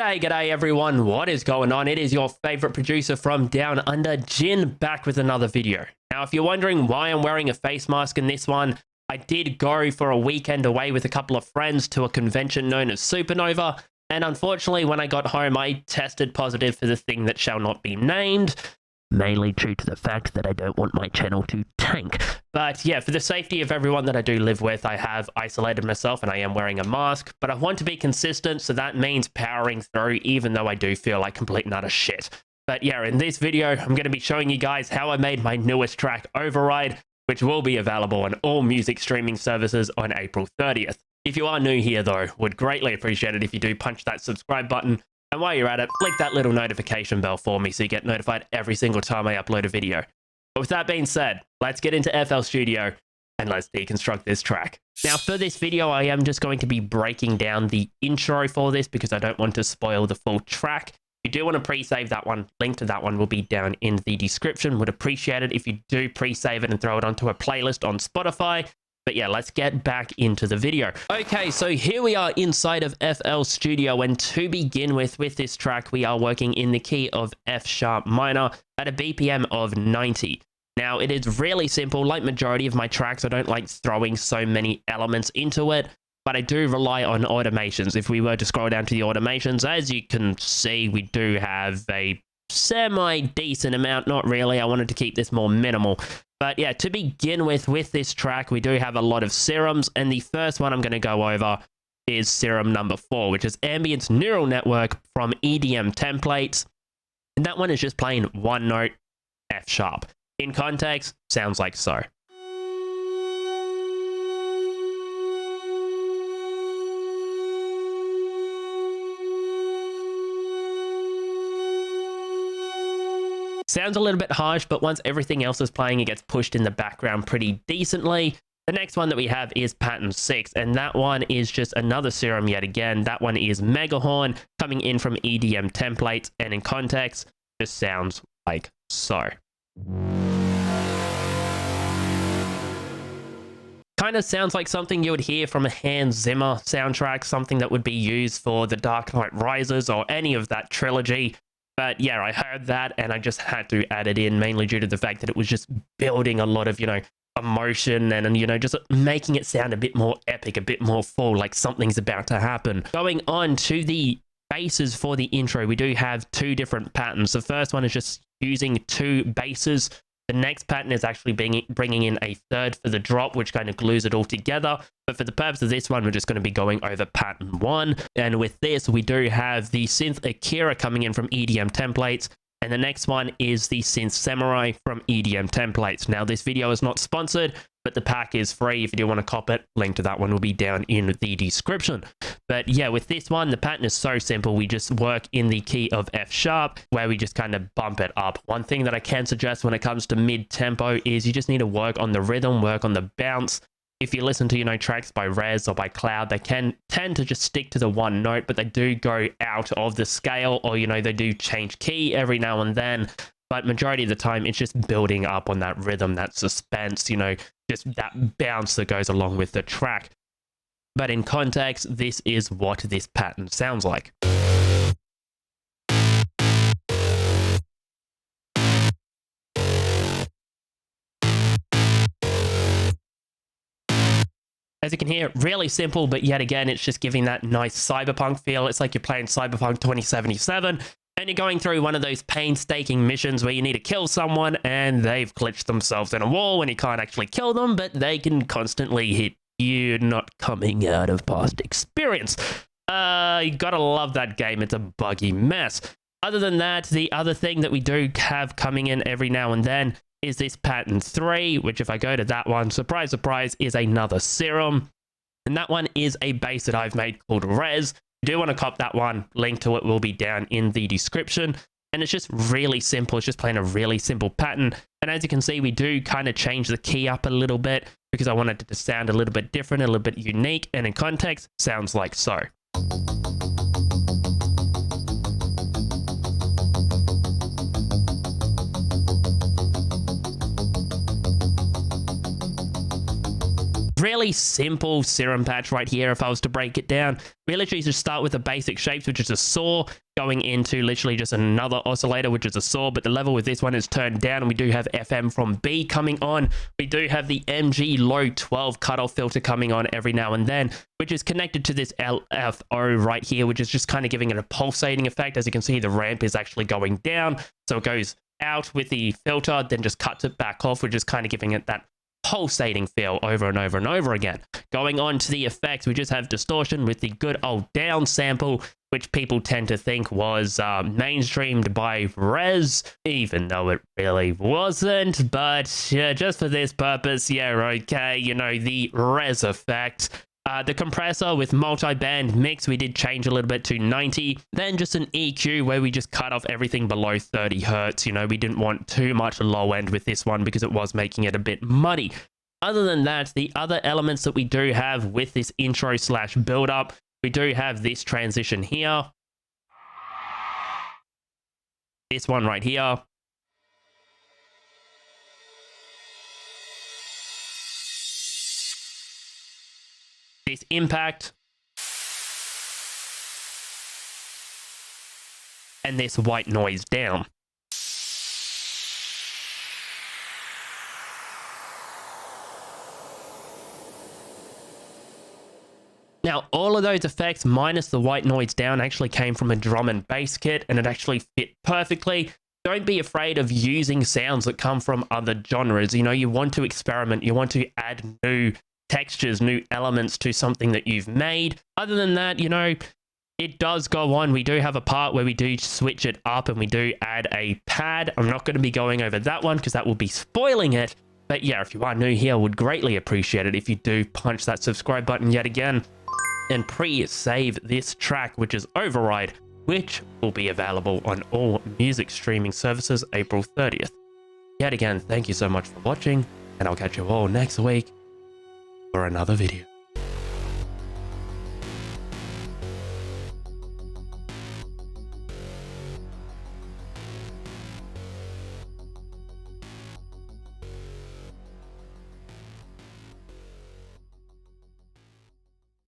G'day everyone, what is going on? It is your favorite producer from Down Under, Jhin, back with another video. Now if you're wondering why I'm wearing a face mask in this one, I did go for a weekend away with a couple of friends to a convention known as Supernova, and unfortunately when I got home I tested positive for the thing that shall not be named, mainly due to the fact that I don't want my channel to tank. But yeah, for the safety of everyone that I do live with, I have isolated myself and I am wearing a mask, but I want to be consistent, so that means powering through even though I do feel like complete and utter shit. But yeah, in this video, I'm going to be showing you guys how I made my newest track, OV3RRID3, which will be available on all music streaming services on April 30th. If you are new here though, would greatly appreciate it if you do punch that subscribe button. And while you're at it, flick that little notification bell for me so you get notified every single time I upload a video. But with that being said, let's get into FL Studio and let's deconstruct this track. Now for this video, I am just going to be breaking down the intro for this because I don't want to spoil the full track. If you do want to pre-save that one, link to that one will be down in the description. Would appreciate it if you do pre-save it and throw it onto a playlist on Spotify. But yeah, let's get back into the video. Okay, so here we are inside of FL Studio, and to begin with this track, we are working in the key of F sharp minor at a BPM of 90. Now, it is really simple. Like majority of my tracks, I don't like throwing so many elements into it, but I do rely on automations. If we were to scroll down to the automations, as you can see, we do have a semi-decent amount. Not really. I wanted to keep this more minimal. But yeah, to begin with this track, we do have a lot of serums, and the first one I'm going to go over is serum number 4, which is Ambient Neural Network from EDM Templates. And that one is just playing one note, F sharp. In context, sounds like so. Sounds a little bit harsh, but once everything else is playing, it gets pushed in the background pretty decently. The next one that we have is pattern 6, and that one is just another serum yet again. That one is Megahorn coming in from EDM Templates, and in context, just sounds like so. Kind of sounds like something you would hear from a Hans Zimmer soundtrack, something that would be used for The Dark Knight Rises or any of that trilogy. But yeah, I heard that and I just had to add it in, mainly due to the fact that it was just building a lot of, emotion and, just making it sound a bit more epic, a bit more full, like something's about to happen. Going on to the basses for the intro, we do have two different patterns. The first one is just using two basses. The next pattern is actually bringing in a third for the drop, which kind of glues it all together. But for the purpose of this one, we're just going to be going over pattern 1. And with this, we do have the synth Akira coming in from EDM Templates. And the next one is the synth Samurai from EDM Templates. Now, this video is not sponsored, but the pack is free. If you do want to cop it, link to that one will be down in the description. But yeah, with this one, the pattern is so simple. We just work in the key of F sharp, where we just kind of bump it up. One thing that I can suggest when it comes to mid-tempo is you just need to work on the rhythm, work on the bounce. If you listen to, tracks by Rez or by Cloud, they can tend to just stick to the one note, but they do go out of the scale, or, they do change key every now and then. But majority of the time, it's just building up on that rhythm, that suspense, just that bounce that goes along with the track. But in context, this is what this pattern sounds like. As you can hear, really simple, but yet again, it's just giving that nice cyberpunk feel. It's like you're playing Cyberpunk 2077, and you're going through one of those painstaking missions where you need to kill someone, and they've glitched themselves in a wall, and you can't actually kill them, but they can constantly hit you, not coming out of past experience. You gotta love that game. It's a buggy mess. Other than that, the other thing that we do have coming in every now and then is this pattern 3, which if I go to that one, surprise, surprise, is another serum. And that one is a bass that I've made called Rez. If you do want to cop that one, link to it will be down in the description. And it's just really simple. It's just playing a really simple pattern. And as you can see, we do kind of change the key up a little bit because I wanted it to sound a little bit different, a little bit unique. And in context, sounds like so. Really fairly simple serum patch right here if I was to break it down. We literally just start with the basic shapes, which is a saw, going into literally just another oscillator, which is a saw, but the level with this one is turned down, and we do have FM from B coming on. We do have the MG low 12 cutoff filter coming on every now and then, which is connected to this LFO right here, which is just kind of giving it a pulsating effect. As you can see, the ramp is actually going down, so it goes out with the filter, then just cuts it back off, which is kind of giving it that pulsating feel over and over and over again. Going on to the effects, we just have distortion with the good old down sample, which people tend to think was mainstreamed by Res, even though it really wasn't. But yeah, just for this purpose, yeah, okay, you know, the Res effect. The compressor with multi-band mix, we did change a little bit to 90. Then just an EQ where we just cut off everything below 30 hertz. You know, we didn't want too much low end with this one because it was making it a bit muddy. Other than that, the other elements that we do have with this intro slash build up, we do have this transition here. This one right here. This impact, and this white noise down. Now, all of those effects minus the white noise down actually came from a drum and bass kit, and it actually fit perfectly. Don't be afraid of using sounds that come from other genres. You know, you want to experiment, you want to add new textures, new elements to something that you've made. Other than that, you know, it does go on. We do have a part where we do switch it up and we do add a pad. I'm not going to be going over that one because that will be spoiling it. But yeah, if you are new here, I would greatly appreciate it if you do punch that subscribe button yet again and pre-save this track, which is Override, which will be available on all music streaming services April 30th. Yet again, thank you so much for watching, and I'll catch you all next week for another video.